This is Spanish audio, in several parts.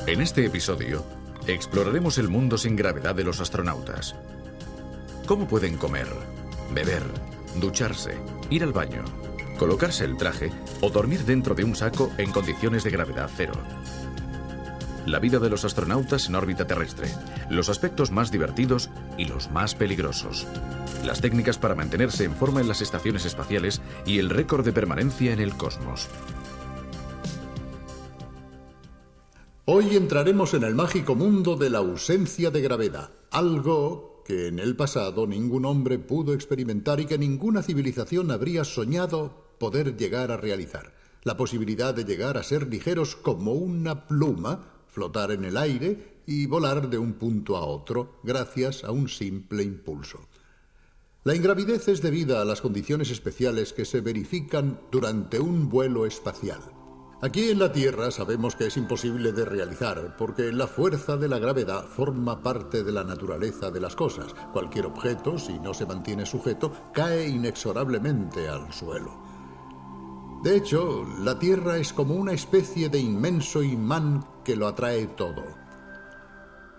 En este episodio, exploraremos el mundo sin gravedad de los astronautas. ¿Cómo pueden comer, beber, ducharse, ir al baño, colocarse el traje o dormir dentro de un saco en condiciones de gravedad cero? La vida de los astronautas en órbita terrestre, los aspectos más divertidos y los más peligrosos, las técnicas para mantenerse en forma en las estaciones espaciales y el récord de permanencia en el cosmos. Hoy entraremos en el mágico mundo de la ausencia de gravedad, algo que en el pasado ningún hombre pudo experimentar y que ninguna civilización habría soñado poder llegar a realizar. La posibilidad de llegar a ser ligeros como una pluma, flotar en el aire y volar de un punto a otro gracias a un simple impulso. La ingravidez es debida a las condiciones especiales que se verifican durante un vuelo espacial. Aquí en la Tierra sabemos que es imposible de realizar, porque la fuerza de la gravedad forma parte de la naturaleza de las cosas. Cualquier objeto, si no se mantiene sujeto, cae inexorablemente al suelo. De hecho, la Tierra es como una especie de inmenso imán que lo atrae todo.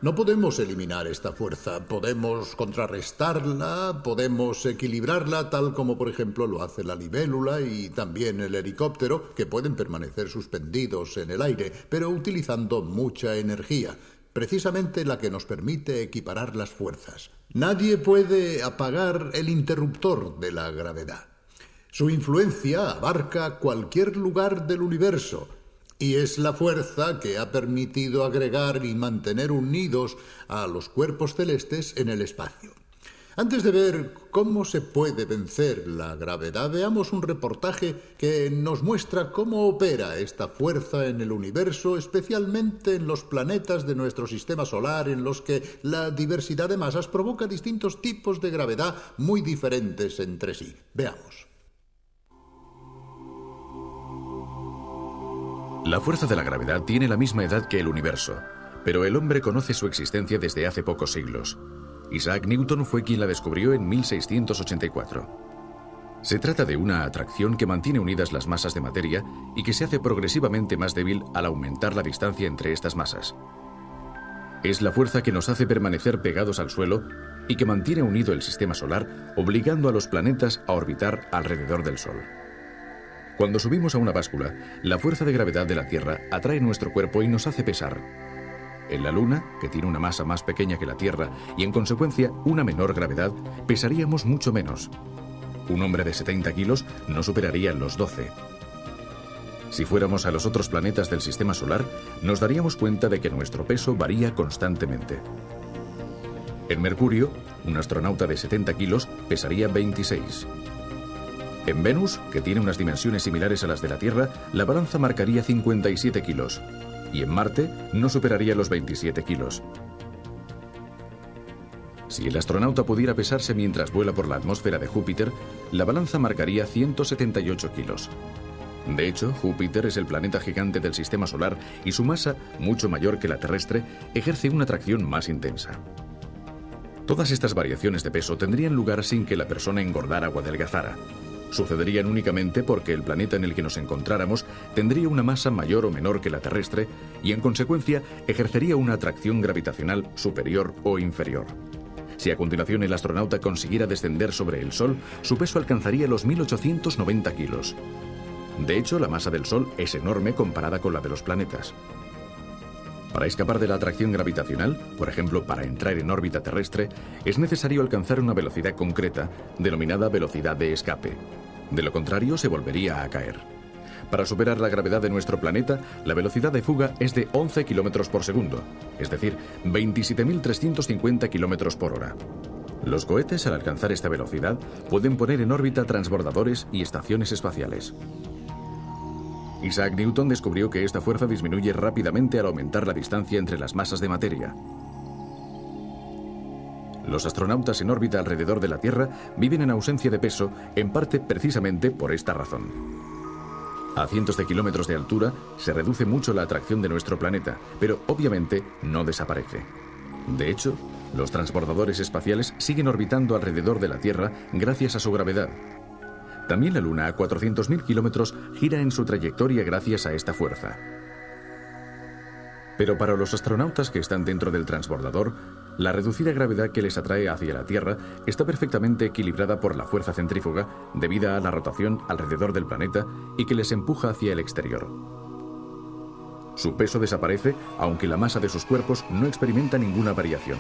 No podemos eliminar esta fuerza, podemos contrarrestarla, podemos equilibrarla, tal como por ejemplo lo hace la libélula y también el helicóptero, que pueden permanecer suspendidos en el aire, pero utilizando mucha energía, precisamente la que nos permite equiparar las fuerzas. Nadie puede apagar el interruptor de la gravedad. Su influencia abarca cualquier lugar del universo, y es la fuerza que ha permitido agregar y mantener unidos a los cuerpos celestes en el espacio. Antes de ver cómo se puede vencer la gravedad, veamos un reportaje que nos muestra cómo opera esta fuerza en el universo, especialmente en los planetas de nuestro sistema solar, en los que la diversidad de masas provoca distintos tipos de gravedad muy diferentes entre sí. Veamos. La fuerza de la gravedad tiene la misma edad que el universo, pero el hombre conoce su existencia desde hace pocos siglos. Isaac Newton fue quien la descubrió en 1684. Se trata de una atracción que mantiene unidas las masas de materia y que se hace progresivamente más débil al aumentar la distancia entre estas masas. Es la fuerza que nos hace permanecer pegados al suelo y que mantiene unido el sistema solar, obligando a los planetas a orbitar alrededor del Sol. Cuando subimos a una báscula, la fuerza de gravedad de la Tierra atrae nuestro cuerpo y nos hace pesar. En la Luna, que tiene una masa más pequeña que la Tierra y en consecuencia una menor gravedad, pesaríamos mucho menos. Un hombre de 70 kilos no superaría los 12. Si fuéramos a los otros planetas del sistema solar, nos daríamos cuenta de que nuestro peso varía constantemente. En Mercurio, un astronauta de 70 kilos pesaría 26. En Venus, que tiene unas dimensiones similares a las de la Tierra, la balanza marcaría 57 kilos. Y en Marte no superaría los 27 kilos. Si el astronauta pudiera pesarse mientras vuela por la atmósfera de Júpiter, la balanza marcaría 178 kilos. De hecho, Júpiter es el planeta gigante del sistema solar y su masa, mucho mayor que la terrestre, ejerce una atracción más intensa. Todas estas variaciones de peso tendrían lugar sin que la persona engordara o adelgazara. Sucederían únicamente porque el planeta en el que nos encontráramos tendría una masa mayor o menor que la terrestre y en consecuencia ejercería una atracción gravitacional superior o inferior. Si a continuación el astronauta consiguiera descender sobre el Sol, su peso alcanzaría los 1890 kilos. De hecho, la masa del Sol es enorme comparada con la de los planetas. Para escapar de la atracción gravitacional, por ejemplo, para entrar en órbita terrestre, es necesario alcanzar una velocidad concreta, denominada velocidad de escape. De lo contrario, se volvería a caer. Para superar la gravedad de nuestro planeta, la velocidad de fuga es de 11 km por segundo, es decir, 27.350 km por hora. Los cohetes, al alcanzar esta velocidad, pueden poner en órbita transbordadores y estaciones espaciales. Isaac Newton descubrió que esta fuerza disminuye rápidamente al aumentar la distancia entre las masas de materia. Los astronautas en órbita alrededor de la Tierra viven en ausencia de peso, en parte precisamente por esta razón. A cientos de kilómetros de altura se reduce mucho la atracción de nuestro planeta, pero obviamente no desaparece. De hecho, los transbordadores espaciales siguen orbitando alrededor de la Tierra gracias a su gravedad. También la Luna, a 400.000 kilómetros, gira en su trayectoria gracias a esta fuerza. Pero para los astronautas que están dentro del transbordador, la reducida gravedad que les atrae hacia la Tierra está perfectamente equilibrada por la fuerza centrífuga debida a la rotación alrededor del planeta y que les empuja hacia el exterior. Su peso desaparece, aunque la masa de sus cuerpos no experimenta ninguna variación.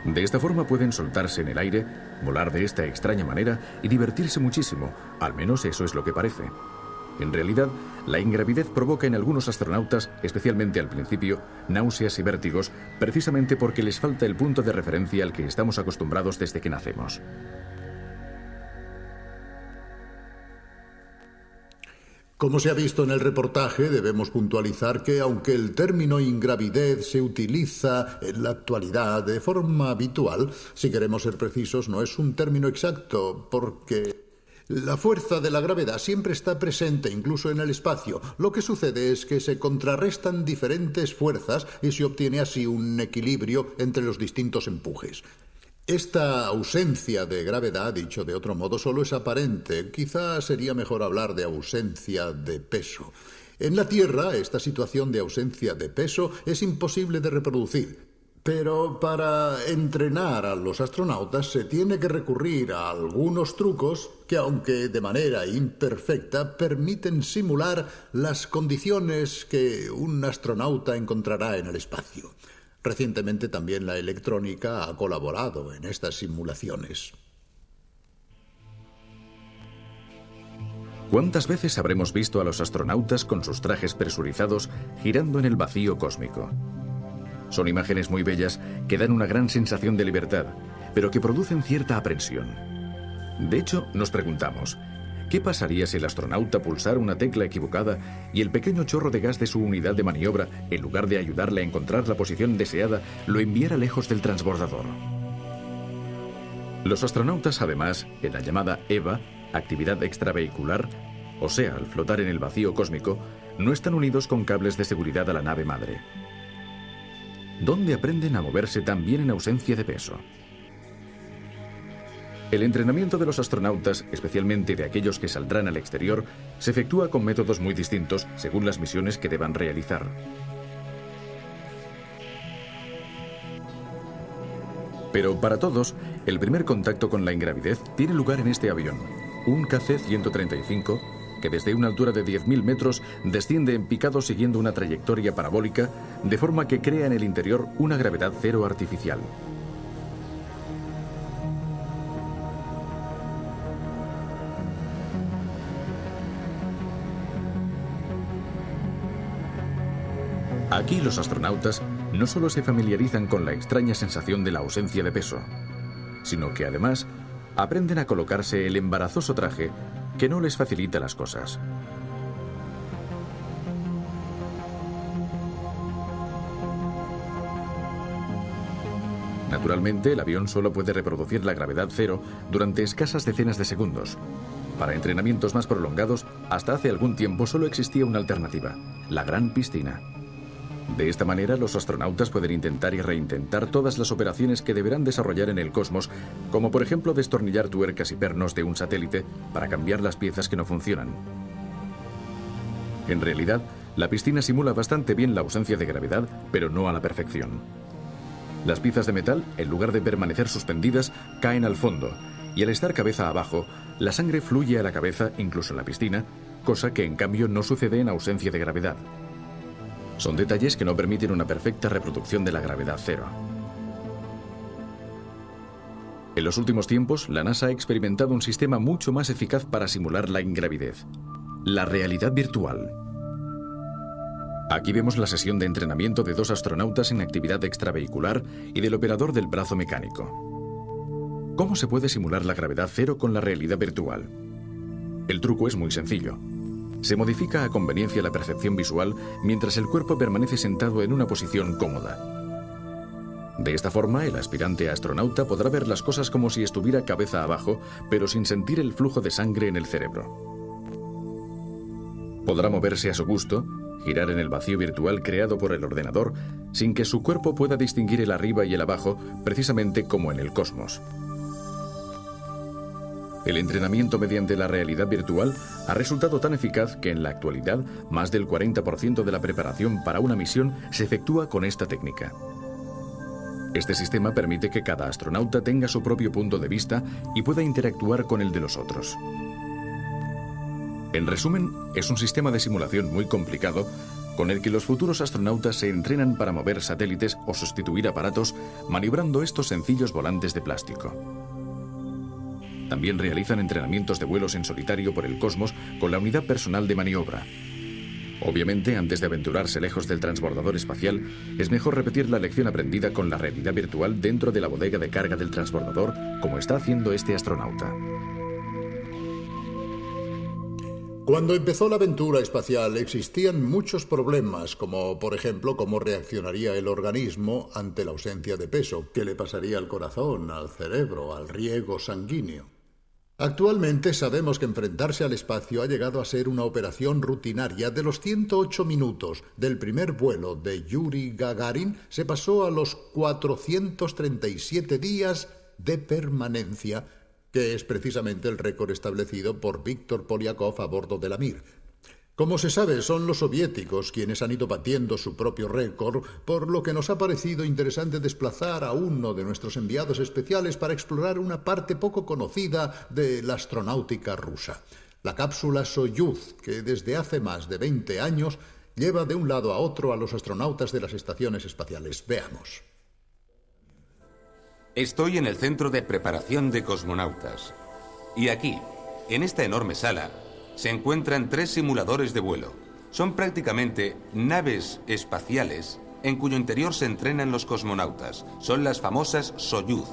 De esta forma pueden soltarse en el aire, volar de esta extraña manera y divertirse muchísimo, al menos eso es lo que parece. En realidad, la ingravidez provoca en algunos astronautas, especialmente al principio, náuseas y vértigos, precisamente porque les falta el punto de referencia al que estamos acostumbrados desde que nacemos. Como se ha visto en el reportaje, debemos puntualizar que aunque el término ingravidez se utiliza en la actualidad de forma habitual, si queremos ser precisos, no es un término exacto, porque la fuerza de la gravedad siempre está presente incluso en el espacio. Lo que sucede es que se contrarrestan diferentes fuerzas y se obtiene así un equilibrio entre los distintos empujes. Esta ausencia de gravedad, dicho de otro modo, solo es aparente. Quizá sería mejor hablar de ausencia de peso. En la Tierra, esta situación de ausencia de peso es imposible de reproducir. Pero para entrenar a los astronautas se tiene que recurrir a algunos trucos que, aunque de manera imperfecta, permiten simular las condiciones que un astronauta encontrará en el espacio. Recientemente también la electrónica ha colaborado en estas simulaciones. ¿Cuántas veces habremos visto a los astronautas con sus trajes presurizados girando en el vacío cósmico? Son imágenes muy bellas que dan una gran sensación de libertad, pero que producen cierta aprensión. De hecho, nos preguntamos, ¿qué pasaría si el astronauta pulsara una tecla equivocada y el pequeño chorro de gas de su unidad de maniobra, en lugar de ayudarle a encontrar la posición deseada, lo enviara lejos del transbordador? Los astronautas, además, en la llamada EVA, actividad extravehicular, o sea, al flotar en el vacío cósmico, no están unidos con cables de seguridad a la nave madre. ¿Dónde aprenden a moverse tan bien en ausencia de peso? El entrenamiento de los astronautas, especialmente de aquellos que saldrán al exterior, se efectúa con métodos muy distintos según las misiones que deban realizar. Pero para todos, el primer contacto con la ingravidez tiene lugar en este avión, un KC-135, que desde una altura de 10.000 metros desciende en picado siguiendo una trayectoria parabólica, de forma que crea en el interior una gravedad cero artificial. Aquí los astronautas no solo se familiarizan con la extraña sensación de la ausencia de peso, sino que además aprenden a colocarse el embarazoso traje que no les facilita las cosas. Naturalmente, el avión solo puede reproducir la gravedad cero durante escasas decenas de segundos. Para entrenamientos más prolongados, hasta hace algún tiempo solo existía una alternativa, la gran piscina. De esta manera, los astronautas pueden intentar y reintentar todas las operaciones que deberán desarrollar en el cosmos, como por ejemplo destornillar tuercas y pernos de un satélite para cambiar las piezas que no funcionan. En realidad, la piscina simula bastante bien la ausencia de gravedad, pero no a la perfección. Las piezas de metal, en lugar de permanecer suspendidas, caen al fondo, y al estar cabeza abajo, la sangre fluye a la cabeza, incluso en la piscina, cosa que en cambio no sucede en ausencia de gravedad. Son detalles que no permiten una perfecta reproducción de la gravedad cero. En los últimos tiempos, la NASA ha experimentado un sistema mucho más eficaz para simular la ingravidez: la realidad virtual. Aquí vemos la sesión de entrenamiento de dos astronautas en actividad extravehicular y del operador del brazo mecánico. ¿Cómo se puede simular la gravedad cero con la realidad virtual? El truco es muy sencillo. Se modifica a conveniencia la percepción visual mientras el cuerpo permanece sentado en una posición cómoda. De esta forma, el aspirante a astronauta podrá ver las cosas como si estuviera cabeza abajo, pero sin sentir el flujo de sangre en el cerebro. Podrá moverse a su gusto, girar en el vacío virtual creado por el ordenador, sin que su cuerpo pueda distinguir el arriba y el abajo, precisamente como en el cosmos. El entrenamiento mediante la realidad virtual ha resultado tan eficaz que en la actualidad más del 40% de la preparación para una misión se efectúa con esta técnica. Este sistema permite que cada astronauta tenga su propio punto de vista y pueda interactuar con el de los otros. En resumen, es un sistema de simulación muy complicado con el que los futuros astronautas se entrenan para mover satélites o sustituir aparatos maniobrando estos sencillos volantes de plástico. También realizan entrenamientos de vuelos en solitario por el cosmos con la unidad personal de maniobra. Obviamente, antes de aventurarse lejos del transbordador espacial, es mejor repetir la lección aprendida con la realidad virtual dentro de la bodega de carga del transbordador, como está haciendo este astronauta. Cuando empezó la aventura espacial existían muchos problemas, como por ejemplo cómo reaccionaría el organismo ante la ausencia de peso, qué le pasaría al corazón, al cerebro, al riego sanguíneo. Actualmente sabemos que enfrentarse al espacio ha llegado a ser una operación rutinaria. De los 108 minutos del primer vuelo de Yuri Gagarin se pasó a los 437 días de permanencia, que es precisamente el récord establecido por Víctor Polyakov a bordo de la Mir. Como se sabe, son los soviéticos quienes han ido batiendo su propio récord, por lo que nos ha parecido interesante desplazar a uno de nuestros enviados especiales para explorar una parte poco conocida de la astronáutica rusa. La cápsula Soyuz, que desde hace más de 20 años lleva de un lado a otro a los astronautas de las estaciones espaciales. Veamos. Estoy en el centro de preparación de cosmonautas. Y aquí, en esta enorme sala, se encuentran 3 simuladores de vuelo. Son prácticamente naves espaciales en cuyo interior se entrenan los cosmonautas. Son las famosas Soyuz,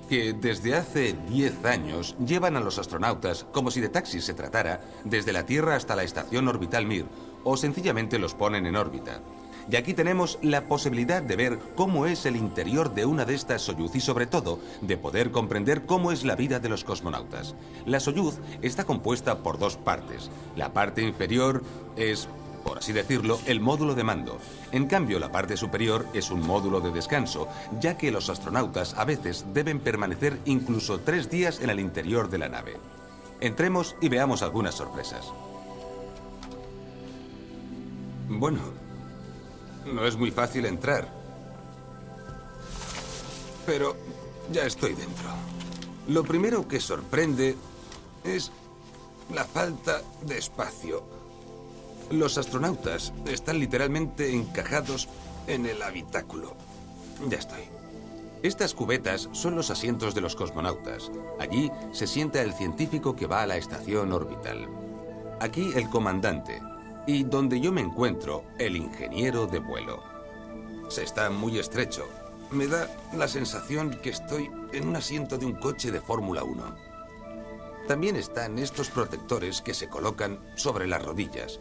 que desde hace 10 años llevan a los astronautas, como si de taxis se tratara, desde la Tierra hasta la estación orbital Mir, o sencillamente los ponen en órbita. Y aquí tenemos la posibilidad de ver cómo es el interior de una de estas Soyuz y sobre todo de poder comprender cómo es la vida de los cosmonautas. La Soyuz está compuesta por 2 partes. La parte inferior es, por así decirlo, el módulo de mando. En cambio, la parte superior es un módulo de descanso, ya que los astronautas a veces deben permanecer incluso 3 días en el interior de la nave. Entremos y veamos algunas sorpresas. Bueno, no es muy fácil entrar, pero ya estoy dentro. Lo primero que sorprende es la falta de espacio. Los astronautas están literalmente encajados en el habitáculo. Ya estoy. Estas cubetas son los asientos de los cosmonautas. Allí se sienta el científico que va a la estación orbital. Aquí el comandante. Y donde yo me encuentro, el ingeniero de vuelo. Se está muy estrecho. Me da la sensación que estoy en un asiento de un coche de Fórmula 1. También están estos protectores que se colocan sobre las rodillas.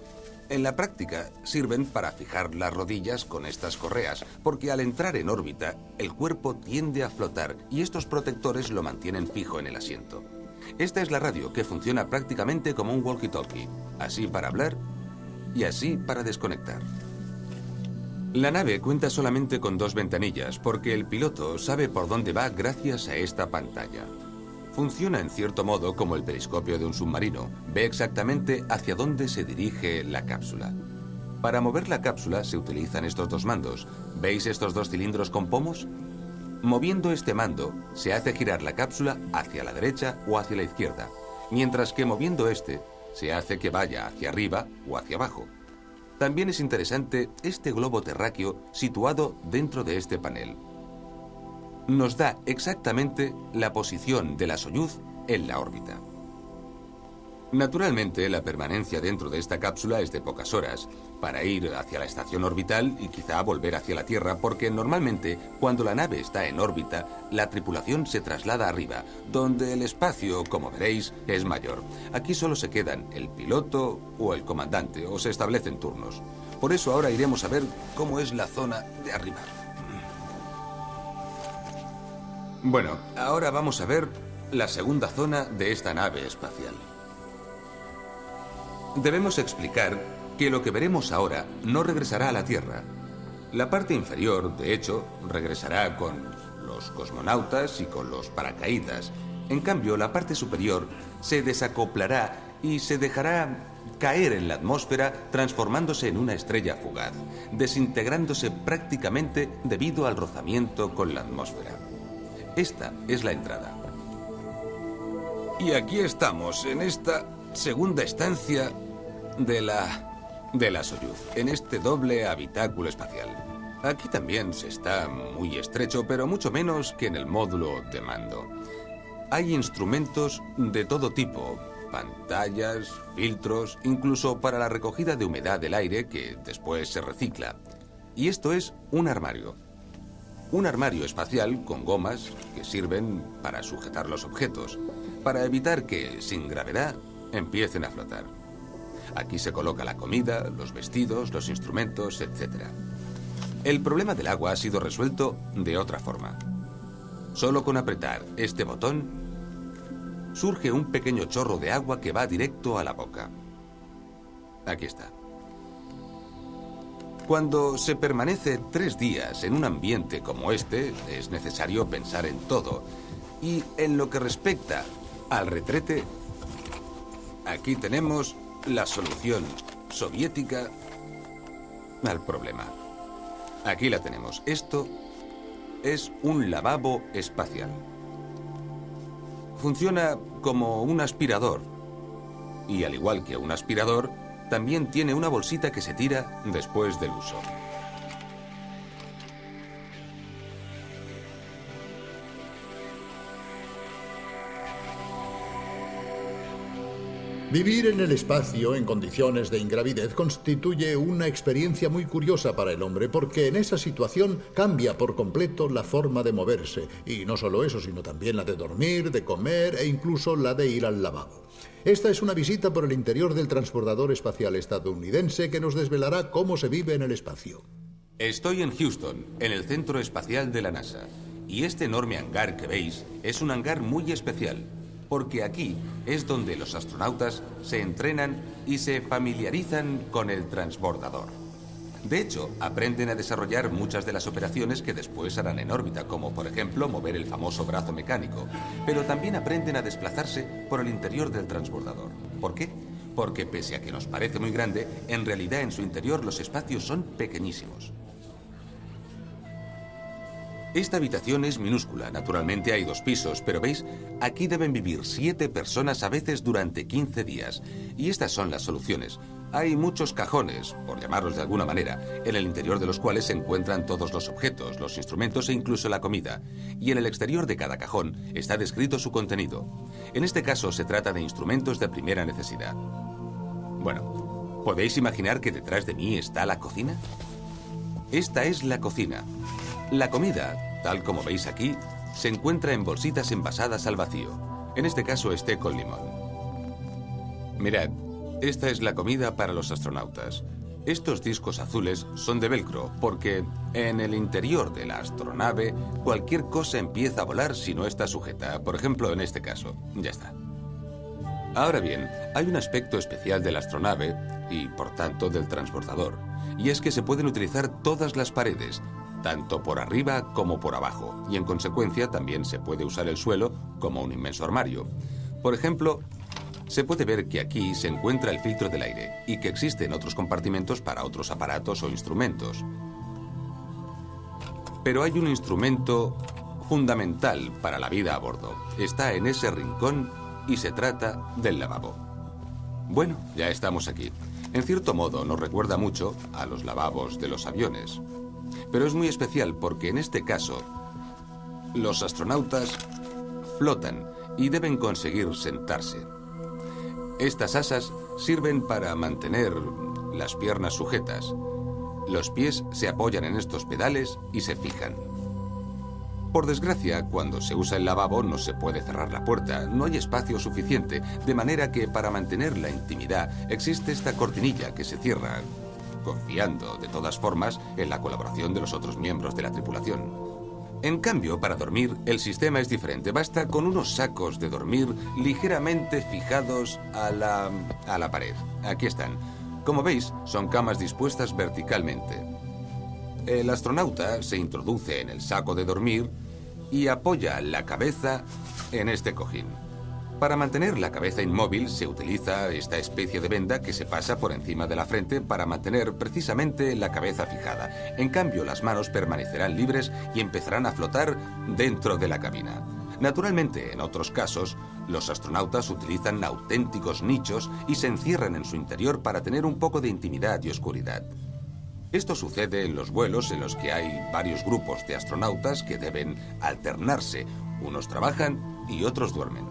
En la práctica sirven para fijar las rodillas con estas correas, porque al entrar en órbita, el cuerpo tiende a flotar y estos protectores lo mantienen fijo en el asiento. Esta es la radio, que funciona prácticamente como un walkie-talkie, así para hablar y así para desconectar. La nave cuenta solamente con 2 ventanillas, porque el piloto sabe por dónde va gracias a esta pantalla. Funciona en cierto modo como el periscopio de un submarino. Ve exactamente hacia dónde se dirige la cápsula. Para mover la cápsula se utilizan estos 2 mandos. ¿Veis estos 2 cilindros con pomos? Moviendo este mando, se hace girar la cápsula hacia la derecha o hacia la izquierda, mientras que moviendo este, se hace que vaya hacia arriba o hacia abajo. También es interesante este globo terráqueo situado dentro de este panel. Nos da exactamente la posición de la Soyuz en la órbita. Naturalmente, la permanencia dentro de esta cápsula es de pocas horas, para ir hacia la estación orbital y quizá volver hacia la Tierra, porque normalmente, cuando la nave está en órbita, la tripulación se traslada arriba, donde el espacio, como veréis, es mayor. Aquí solo se quedan el piloto o el comandante, o se establecen turnos. Por eso ahora iremos a ver cómo es la zona de arriba. Bueno, ahora vamos a ver la segunda zona de esta nave espacial. Debemos explicar que lo que veremos ahora no regresará a la Tierra. La parte inferior, de hecho, regresará con los cosmonautas y con los paracaídas. En cambio, la parte superior se desacoplará y se dejará caer en la atmósfera, transformándose en una estrella fugaz, desintegrándose prácticamente debido al rozamiento con la atmósfera. Esta es la entrada. Y aquí estamos, en esta segunda estancia de la Soyuz, en este doble habitáculo espacial. Aquí también se está muy estrecho, pero mucho menos que en el módulo de mando. Hay instrumentos de todo tipo, pantallas, filtros, incluso para la recogida de humedad del aire que después se recicla. Y esto es un armario. Un armario espacial con gomas que sirven para sujetar los objetos, para evitar que, sin gravedad, empiecen a flotar. Aquí se coloca la comida, los vestidos, los instrumentos, etc. El problema del agua ha sido resuelto de otra forma. Solo con apretar este botón, surge un pequeño chorro de agua que va directo a la boca. Aquí está. Cuando se permanece 3 días en un ambiente como este, es necesario pensar en todo. Y en lo que respecta al retrete, aquí tenemos la solución soviética al problema. Aquí la tenemos. Esto es un lavabo espacial. Funciona como un aspirador. Y al igual que un aspirador, también tiene una bolsita que se tira después del uso. Vivir en el espacio en condiciones de ingravidez constituye una experiencia muy curiosa para el hombre, porque en esa situación cambia por completo la forma de moverse. Y no solo eso, sino también la de dormir, de comer e incluso la de ir al lavabo. Esta es una visita por el interior del transbordador espacial estadounidense que nos desvelará cómo se vive en el espacio. Estoy en Houston, en el centro espacial de la NASA. Y este enorme hangar que veis es un hangar muy especial, porque aquí es donde los astronautas se entrenan y se familiarizan con el transbordador. De hecho, aprenden a desarrollar muchas de las operaciones que después harán en órbita, como por ejemplo mover el famoso brazo mecánico, pero también aprenden a desplazarse por el interior del transbordador. ¿Por qué? Porque pese a que nos parece muy grande, en realidad en su interior los espacios son pequeñísimos. Esta habitación es minúscula, naturalmente hay 2 pisos, pero ¿veis? Aquí deben vivir 7 personas a veces durante 15 días. Y estas son las soluciones. Hay muchos cajones, por llamarlos de alguna manera, en el interior de los cuales se encuentran todos los objetos, los instrumentos e incluso la comida. Y en el exterior de cada cajón está descrito su contenido. En este caso se trata de instrumentos de primera necesidad. Bueno, ¿podéis imaginar que detrás de mí está la cocina? Esta es la cocina. La comida, tal como veis aquí, se encuentra en bolsitas envasadas al vacío. En este caso, té con limón. Mirad, esta es la comida para los astronautas. Estos discos azules son de velcro, porque en el interior de la astronave cualquier cosa empieza a volar si no está sujeta. Por ejemplo, en este caso. Ya está. Ahora bien, hay un aspecto especial de la astronave y, por tanto, del transbordador. Y es que se pueden utilizar todas las paredes, tanto por arriba como por abajo, y en consecuencia también se puede usar el suelo como un inmenso armario. Por ejemplo, se puede ver que aquí se encuentra el filtro del aire y que existen otros compartimentos para otros aparatos o instrumentos. Pero hay un instrumento fundamental para la vida a bordo. Está en ese rincón y se trata del lavabo. Bueno, ya estamos aquí. En cierto modo nos recuerda mucho a los lavabos de los aviones. Pero es muy especial porque en este caso los astronautas flotan y deben conseguir sentarse. Estas asas sirven para mantener las piernas sujetas. Los pies se apoyan en estos pedales y se fijan. Por desgracia, cuando se usa el lavabo no se puede cerrar la puerta, no hay espacio suficiente, de manera que para mantener la intimidad existe esta cortinilla que se cierra, confiando de todas formas en la colaboración de los otros miembros de la tripulación. En cambio, para dormir, el sistema es diferente. Basta con unos sacos de dormir ligeramente fijados a la pared. Aquí están. Como veis, son camas dispuestas verticalmente. El astronauta se introduce en el saco de dormir y apoya la cabeza en este cojín. Para mantener la cabeza inmóvil se utiliza esta especie de venda que se pasa por encima de la frente para mantener precisamente la cabeza fijada. En cambio, las manos permanecerán libres y empezarán a flotar dentro de la cabina. Naturalmente, en otros casos, los astronautas utilizan auténticos nichos y se encierran en su interior para tener un poco de intimidad y oscuridad. Esto sucede en los vuelos en los que hay varios grupos de astronautas que deben alternarse. Unos trabajan y otros duermen.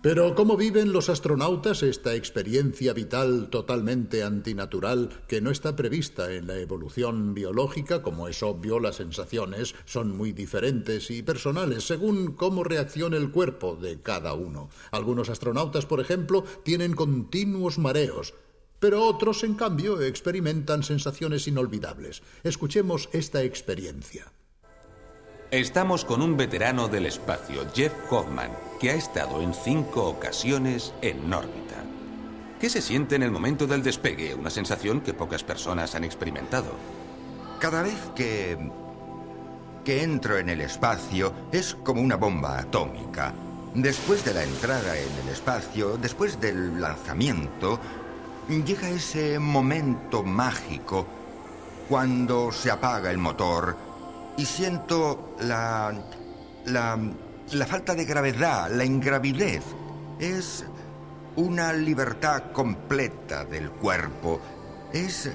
Pero ¿cómo viven los astronautas esta experiencia vital totalmente antinatural que no está prevista en la evolución biológica? Como es obvio, las sensaciones son muy diferentes y personales según cómo reaccione el cuerpo de cada uno. Algunos astronautas, por ejemplo, tienen continuos mareos, pero otros, en cambio, experimentan sensaciones inolvidables. Escuchemos esta experiencia. Estamos con un veterano del espacio, Jeff Hoffman, que ha estado en 5 ocasiones en órbita. ¿Qué se siente en el momento del despegue? Una sensación que pocas personas han experimentado. Cada vez que entro en el espacio es como una bomba atómica. Después de la entrada en el espacio, después del lanzamiento, llega ese momento mágico cuando se apaga el motor y siento la falta de gravedad, la ingravidez. Es una libertad completa del cuerpo. Es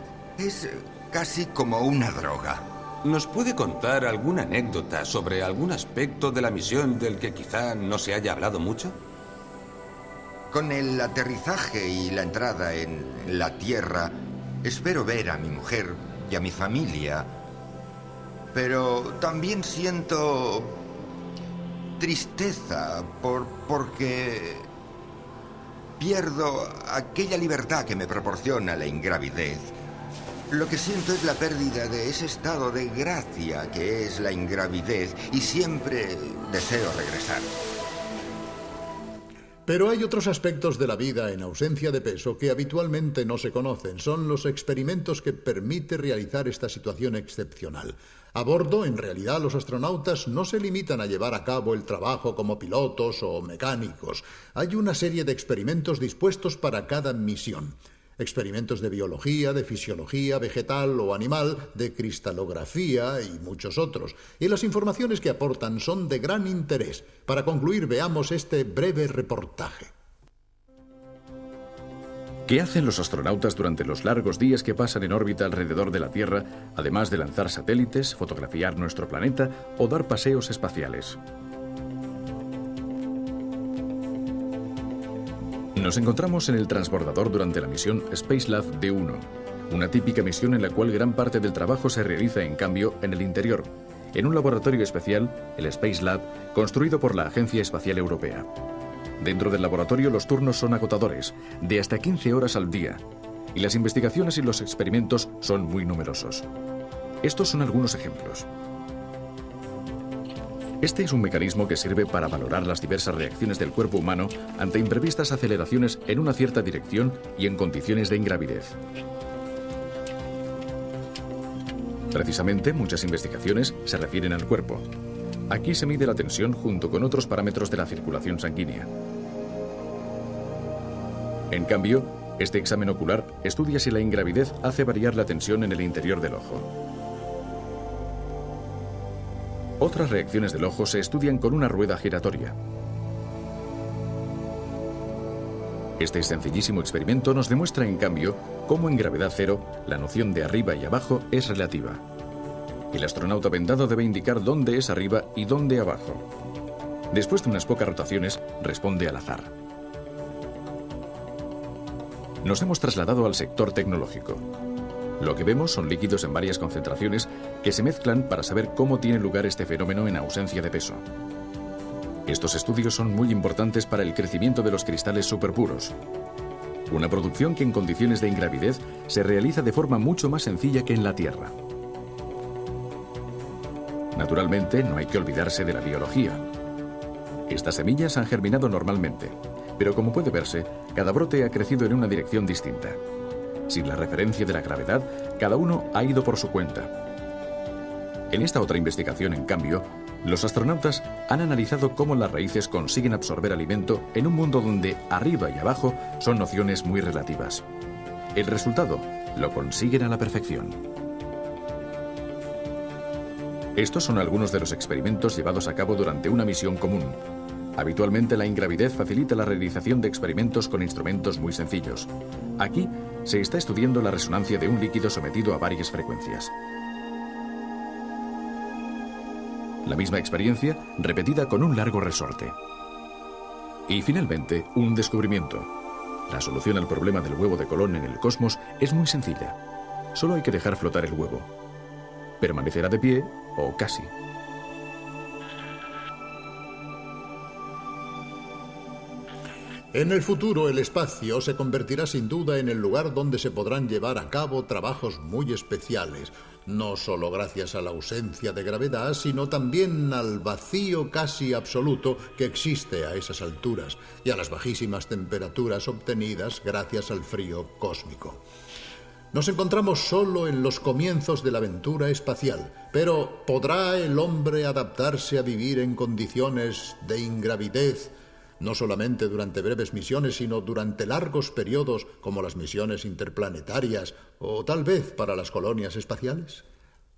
casi como una droga. ¿Nos puede contar alguna anécdota sobre algún aspecto de la misión del que quizá no se haya hablado mucho? Con el aterrizaje y la entrada en la Tierra, espero ver a mi mujer y a mi familia. Pero también siento tristeza porque pierdo aquella libertad que me proporciona la ingravidez. Lo que siento es la pérdida de ese estado de gracia que es la ingravidez y siempre deseo regresar. Pero hay otros aspectos de la vida en ausencia de peso que habitualmente no se conocen. Son los experimentos que permite realizar esta situación excepcional. A bordo, en realidad, los astronautas no se limitan a llevar a cabo el trabajo como pilotos o mecánicos. Hay una serie de experimentos dispuestos para cada misión. Experimentos de biología, de fisiología vegetal o animal, de cristalografía y muchos otros. Y las informaciones que aportan son de gran interés. Para concluir, veamos este breve reportaje. ¿Qué hacen los astronautas durante los largos días que pasan en órbita alrededor de la Tierra, además de lanzar satélites, fotografiar nuestro planeta o dar paseos espaciales? Nos encontramos en el transbordador durante la misión Spacelab D1, una típica misión en la cual gran parte del trabajo se realiza, en cambio, en el interior, en un laboratorio especial, el Spacelab, construido por la Agencia Espacial Europea. Dentro del laboratorio los turnos son agotadores, de hasta 15 horas al día, y las investigaciones y los experimentos son muy numerosos. Estos son algunos ejemplos. Este es un mecanismo que sirve para valorar las diversas reacciones del cuerpo humano ante imprevistas aceleraciones en una cierta dirección y en condiciones de ingravidez. Precisamente, muchas investigaciones se refieren al cuerpo. Aquí se mide la tensión junto con otros parámetros de la circulación sanguínea. En cambio, este examen ocular estudia si la ingravidez hace variar la tensión en el interior del ojo. Otras reacciones del ojo se estudian con una rueda giratoria. Este sencillísimo experimento nos demuestra, en cambio, cómo en gravedad cero la noción de arriba y abajo es relativa. El astronauta vendado debe indicar dónde es arriba y dónde abajo. Después de unas pocas rotaciones, responde al azar. Nos hemos trasladado al sector tecnológico. Lo que vemos son líquidos en varias concentraciones que se mezclan para saber cómo tiene lugar este fenómeno en ausencia de peso. Estos estudios son muy importantes para el crecimiento de los cristales superpuros. Una producción que en condiciones de ingravidez se realiza de forma mucho más sencilla que en la Tierra. Naturalmente, no hay que olvidarse de la biología. Estas semillas han germinado normalmente, pero como puede verse, cada brote ha crecido en una dirección distinta. Sin la referencia de la gravedad, cada uno ha ido por su cuenta. En esta otra investigación, en cambio, los astronautas han analizado cómo las raíces consiguen absorber alimento en un mundo donde arriba y abajo son nociones muy relativas. El resultado lo consiguen a la perfección. Estos son algunos de los experimentos llevados a cabo durante una misión común. Habitualmente la ingravidez facilita la realización de experimentos con instrumentos muy sencillos. Aquí se está estudiando la resonancia de un líquido sometido a varias frecuencias. La misma experiencia repetida con un largo resorte. Y finalmente, un descubrimiento. La solución al problema del huevo de Colón en el cosmos es muy sencilla. Solo hay que dejar flotar el huevo. Permanecerá de pie, o casi. En el futuro, el espacio se convertirá sin duda en el lugar donde se podrán llevar a cabo trabajos muy especiales, no solo gracias a la ausencia de gravedad, sino también al vacío casi absoluto que existe a esas alturas y a las bajísimas temperaturas obtenidas gracias al frío cósmico. Nos encontramos solo en los comienzos de la aventura espacial, pero ¿podrá el hombre adaptarse a vivir en condiciones de ingravidez, no solamente durante breves misiones, sino durante largos periodos como las misiones interplanetarias o tal vez para las colonias espaciales?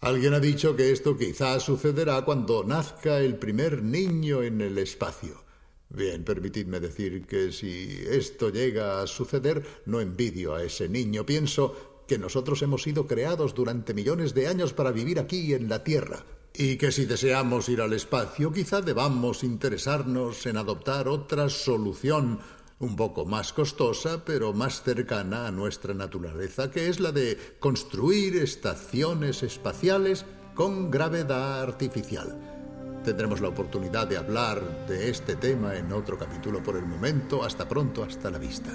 Alguien ha dicho que esto quizás sucederá cuando nazca el primer niño en el espacio. Bien, permitidme decir que si esto llega a suceder, no envidio a ese niño. Pienso que nosotros hemos sido creados durante millones de años para vivir aquí en la Tierra. Y que si deseamos ir al espacio, quizá debamos interesarnos en adoptar otra solución un poco más costosa, pero más cercana a nuestra naturaleza, que es la de construir estaciones espaciales con gravedad artificial. Tendremos la oportunidad de hablar de este tema en otro capítulo. Por el momento, hasta pronto, hasta la vista.